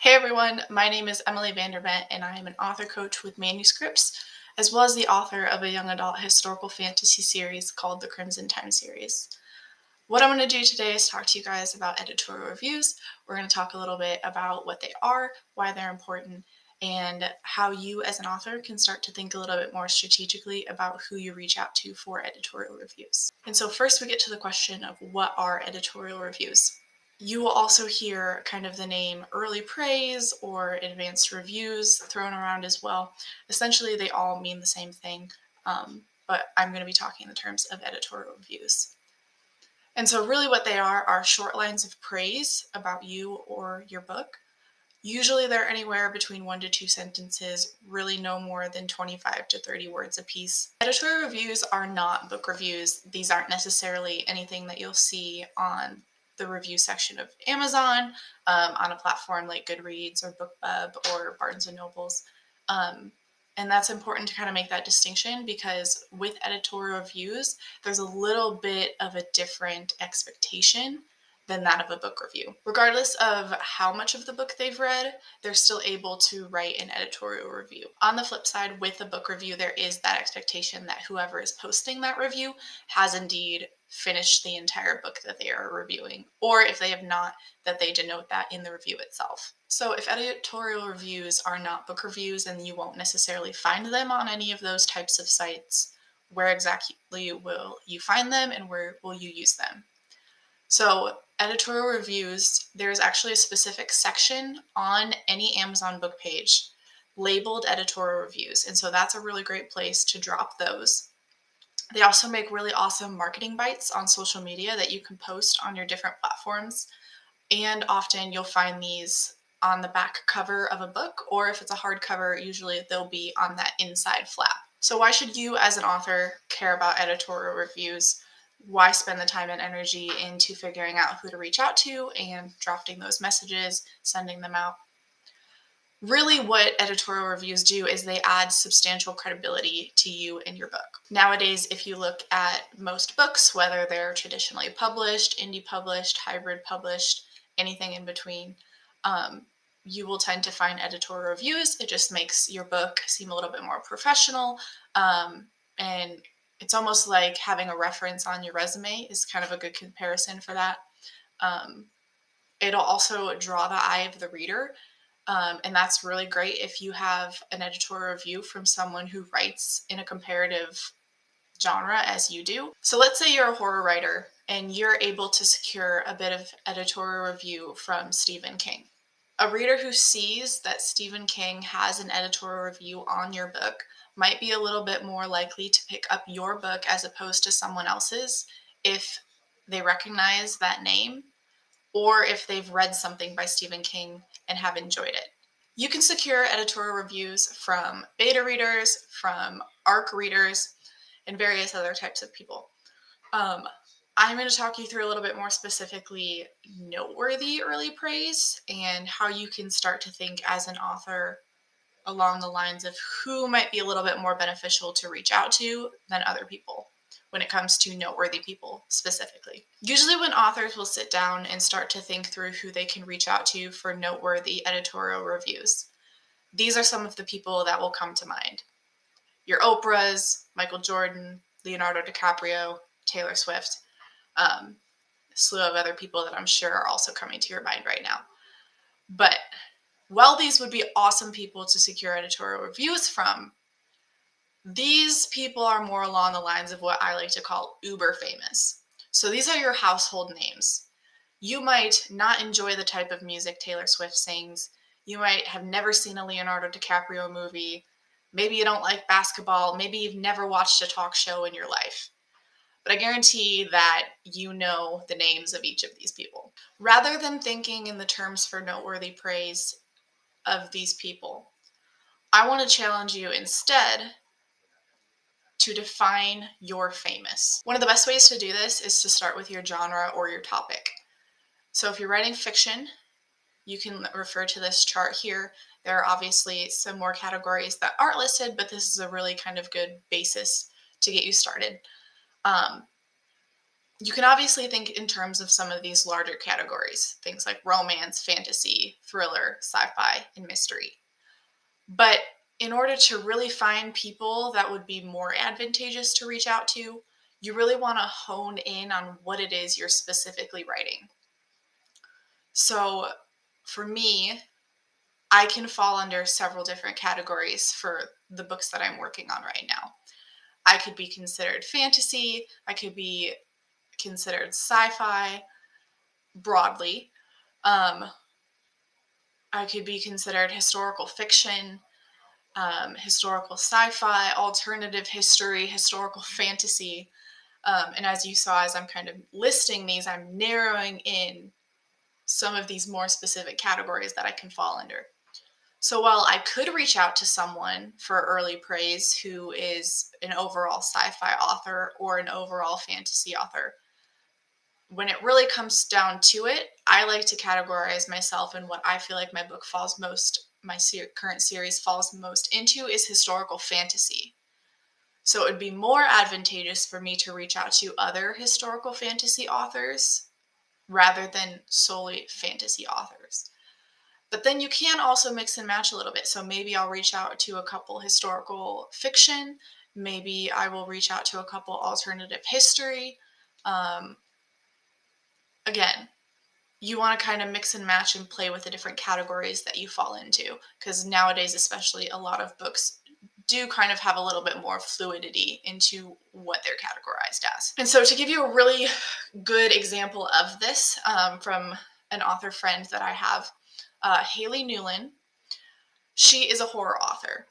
Hey everyone, my name is Emily Vandervent and I am an author coach with Manuscripts, as well as the author of a young adult historical fantasy series called the Crimson Time series. What I'm going to do today is talk to you guys about editorial reviews. We're going to talk a little bit about what they are, why they're important, and how you as an author can start to think a little bit more strategically about who you reach out to for editorial reviews. And so first we get to the question of what are editorial reviews. You will also hear kind of the name early praise or advanced reviews thrown around as well. Essentially, they all mean the same thing, but I'm going to be talking in the terms of editorial reviews. And so really what they are short lines of praise about you or your book. Usually they're anywhere between 1 to 2 sentences, really no more than 25 to 30 words a piece. Editorial reviews are not book reviews. These aren't necessarily anything that you'll see on the review section of Amazon, on a platform like Goodreads or BookBub or Barnes & Nobles. And that's important to kind of make that distinction because with editorial reviews, there's a little bit of a different expectation than that of a book review. Regardless of how much of the book they've read, they're still able to write an editorial review. On the flip side, with a book review, there is that expectation that whoever is posting that review has indeed finished the entire book that they are reviewing, or if they have not, that they denote that in the review itself. So if editorial reviews are not book reviews and you won't necessarily find them on any of those types of sites, where exactly will you find them and where will you use them? So editorial reviews, there's actually a specific section on any Amazon book page labeled editorial reviews. And so that's a really great place to drop those. They also make really awesome marketing bites on social media that you can post on your different platforms. And often you'll find these on the back cover of a book, or if it's a hardcover, usually they'll be on that inside flap. So why should you as an author care about editorial reviews? Why spend the time and energy into figuring out who to reach out to and drafting those messages, sending them out? Really what editorial reviews do is they add substantial credibility to you and your book. Nowadays, if you look at most books, whether they're traditionally published, indie published, hybrid published, anything in between, you will tend to find editorial reviews. It just makes your book seem a little bit more professional. And it's almost like having a reference on your resume is kind of a good comparison for that. It'll also draw the eye of the reader. And that's really great if you have an editorial review from someone who writes in a comparative genre as you do. So let's say you're a horror writer and you're able to secure a bit of editorial review from Stephen King. A reader who sees that Stephen King has an editorial review on your book might be a little bit more likely to pick up your book as opposed to someone else's if they recognize that name or if they've read something by Stephen King and have enjoyed it. You can secure editorial reviews from beta readers, from ARC readers, and various other types of people. I'm going to talk you through a little bit more specifically noteworthy early praise and how you can start to think as an author along the lines of who might be a little bit more beneficial to reach out to than other people when it comes to noteworthy people specifically. Usually when authors will sit down and start to think through who they can reach out to for noteworthy editorial reviews, these are some of the people that will come to mind. Your Oprahs, Michael Jordan, Leonardo DiCaprio, Taylor Swift, a slew of other people that I'm sure are also coming to your mind right now. But while these would be awesome people to secure editorial reviews from, these people are more along the lines of what I like to call uber famous. So these are your household names. You might not enjoy the type of music Taylor Swift sings. You might have never seen a Leonardo DiCaprio movie. Maybe you don't like basketball. Maybe you've never watched a talk show in your life. But I guarantee that you know the names of each of these people. Rather than thinking in the terms for noteworthy praise of these people, I want to challenge you instead to define your famous. One of the best ways to do this is to start with your genre or your topic. So if you're writing fiction, you can refer to this chart here. There are obviously some more categories that aren't listed, but this is a really kind of good basis to get you started. You can obviously think in terms of some of these larger categories, things like romance, fantasy, thriller, sci-fi, and mystery. But in order to really find people that would be more advantageous to reach out to, you really want to hone in on what it is you're specifically writing. So for me, I can fall under several different categories for the books that I'm working on right now. I could be considered fantasy, I could be considered sci-fi broadly. I could be considered historical fiction, historical sci-fi, alternative history, historical fantasy. And as you saw, as I'm kind of listing these, I'm narrowing in some of these more specific categories that I can fall under. So while I could reach out to someone for early praise who is an overall sci-fi author or an overall fantasy author, when it really comes down to it, I like to categorize myself in what I feel like my book falls most, my current series falls most into is historical fantasy. So it would be more advantageous for me to reach out to other historical fantasy authors rather than solely fantasy authors. But then you can also mix and match a little bit. So maybe I'll reach out to a couple historical fiction. Maybe I will reach out to a couple alternative history. Again, you want to kind of mix and match and play with the different categories that you fall into. Because nowadays, especially, a lot of books do kind of have a little bit more fluidity into what they're categorized as. And so to give you a really good example of this from an author friend that I have, Haley Newland, she is a horror author.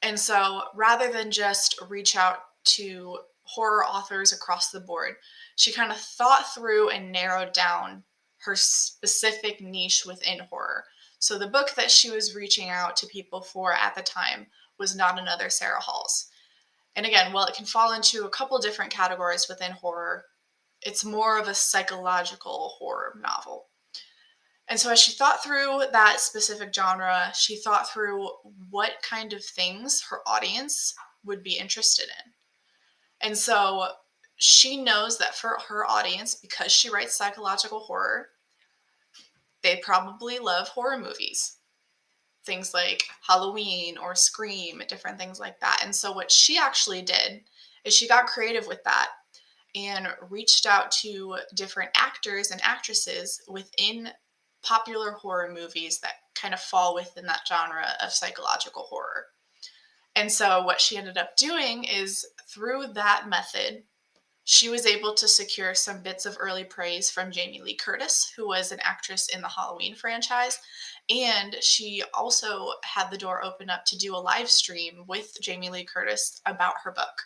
And so rather than just reach out to horror authors across the board, she kind of thought through and narrowed down her specific niche within horror. So the book that she was reaching out to people for at the time was Not Another Sarah Halls. And again, while it can fall into a couple different categories within horror, it's more of a psychological horror novel. And so as she thought through that specific genre, she thought through what kind of things her audience would be interested in. And so she knows that for her audience, because she writes psychological horror, they probably love horror movies. Things like Halloween or Scream, different things like that. And so what she actually did is she got creative with that and reached out to different actors and actresses within popular horror movies that kind of fall within that genre of psychological horror. And so what she ended up doing is through that method, she was able to secure some bits of early praise from Jamie Lee Curtis, who was an actress in the Halloween franchise. And she also had the door open up to do a live stream with Jamie Lee Curtis about her book.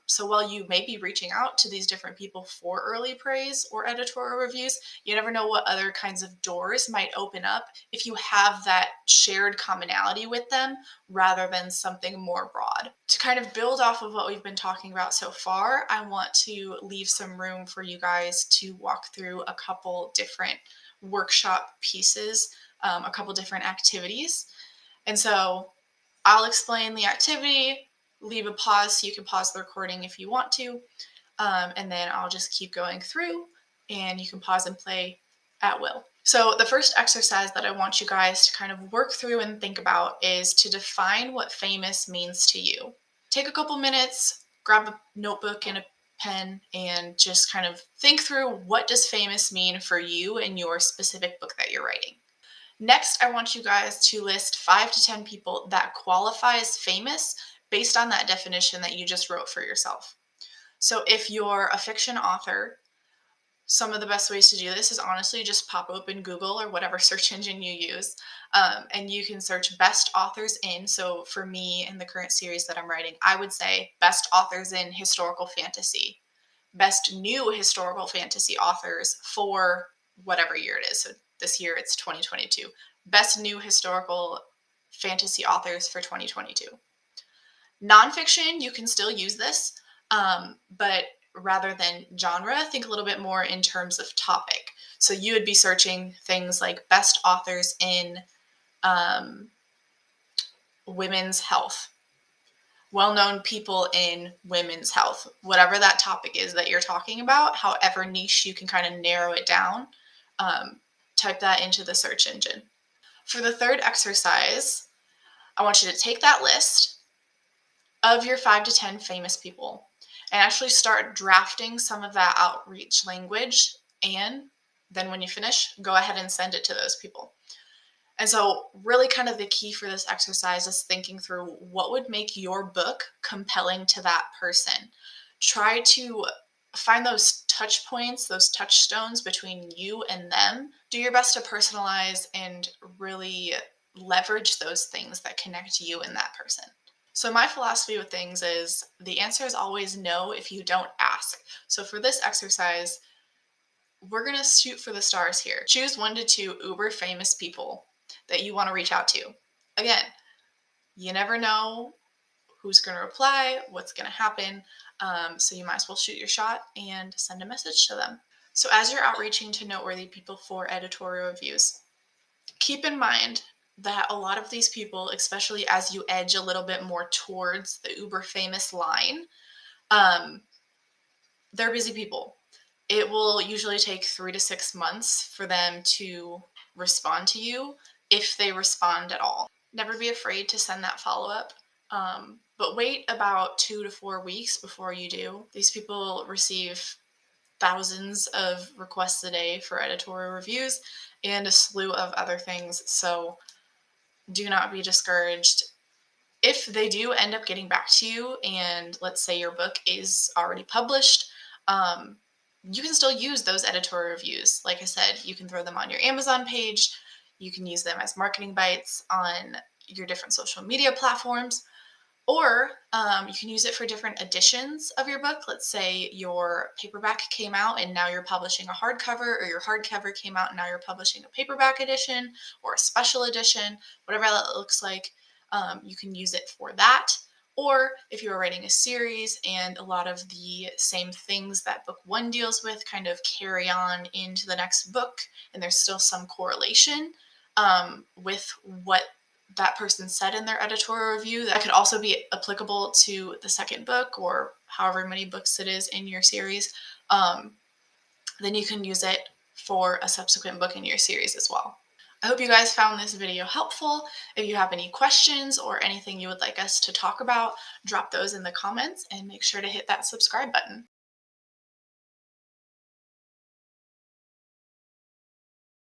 So while you may be reaching out to these different people for early praise or editorial reviews, you never know what other kinds of doors might open up if you have that shared commonality with them rather than something more broad. To kind of build off of what we've been talking about so far, I want to leave some room for you guys to walk through a couple different workshop pieces, a couple different activities. And so I'll explain the activity, leave a pause so you can pause the recording if you want to, and then I'll just keep going through and you can pause and play at will. So the first exercise that I want you guys to kind of work through and think about is to define what famous means to you. Take a couple minutes, grab a notebook and a pen, and just kind of think through what does famous mean for you and your specific book that you're writing. Next, I want you guys to list 5 to 10 people that qualify as famous based on that definition that you just wrote for yourself. So if you're a fiction author, some of the best ways to do this is honestly just pop open Google or whatever search engine you use, and you can search best authors in. So for me in the current series that I'm writing, I would say best authors in historical fantasy, best new historical fantasy authors for whatever year it is. So this year it's 2022. Best new historical fantasy authors for 2022. Nonfiction, you can still use this, but rather than genre, think a little bit more in terms of topic. So you would be searching things like best authors in women's health, well-known people in women's health, whatever that topic is that you're talking about, however niche you can kind of narrow it down, type that into the search engine. For the third exercise, I want you to take that list of your 5 to 10 famous people and actually start drafting some of that outreach language. And then when you finish, go ahead and send it to those people. And so, really, kind of the key for this exercise is thinking through what would make your book compelling to that person. Try to find those touch points, those touchstones between you and them. Do your best to personalize and really leverage those things that connect you and that person. So, my philosophy with things is the answer is always no if you don't ask. So, for this exercise, we're going to shoot for the stars here. Choose 1 to 2 uber famous people that you want to reach out to. Again, you never know who's going to reply, what's going to happen. So you might as well shoot your shot and send a message to them. So as you're outreaching to noteworthy people for editorial reviews, keep in mind that a lot of these people, especially as you edge a little bit more towards the uber famous line, they're busy people. It will usually take 3 to 6 months for them to respond to you, if they respond at all. Never be afraid to send that follow-up, but wait about 2 to 4 weeks before you do. These people receive thousands of requests a day for editorial reviews and a slew of other things, so do not be discouraged. If they do end up getting back to you, and let's say your book is already published, you can still use those editorial reviews. Like I said, you can throw them on your Amazon page. You can use them as marketing bites on your different social media platforms, or you can use it for different editions of your book. Let's say your paperback came out and now you're publishing a hardcover, or your hardcover came out and now you're publishing a paperback edition or a special edition, whatever that looks like. You can use it for that. Or if you are writing a series and a lot of the same things that book 1 deals with kind of carry on into the next book, and there's still some correlation with what that person said in their editorial review, that could also be applicable to the second book or however many books it is in your series, then you can use it for a subsequent book in your series as well. I hope you guys found this video helpful. If you have any questions or anything you would like us to talk about, drop those in the comments and make sure to hit that subscribe button.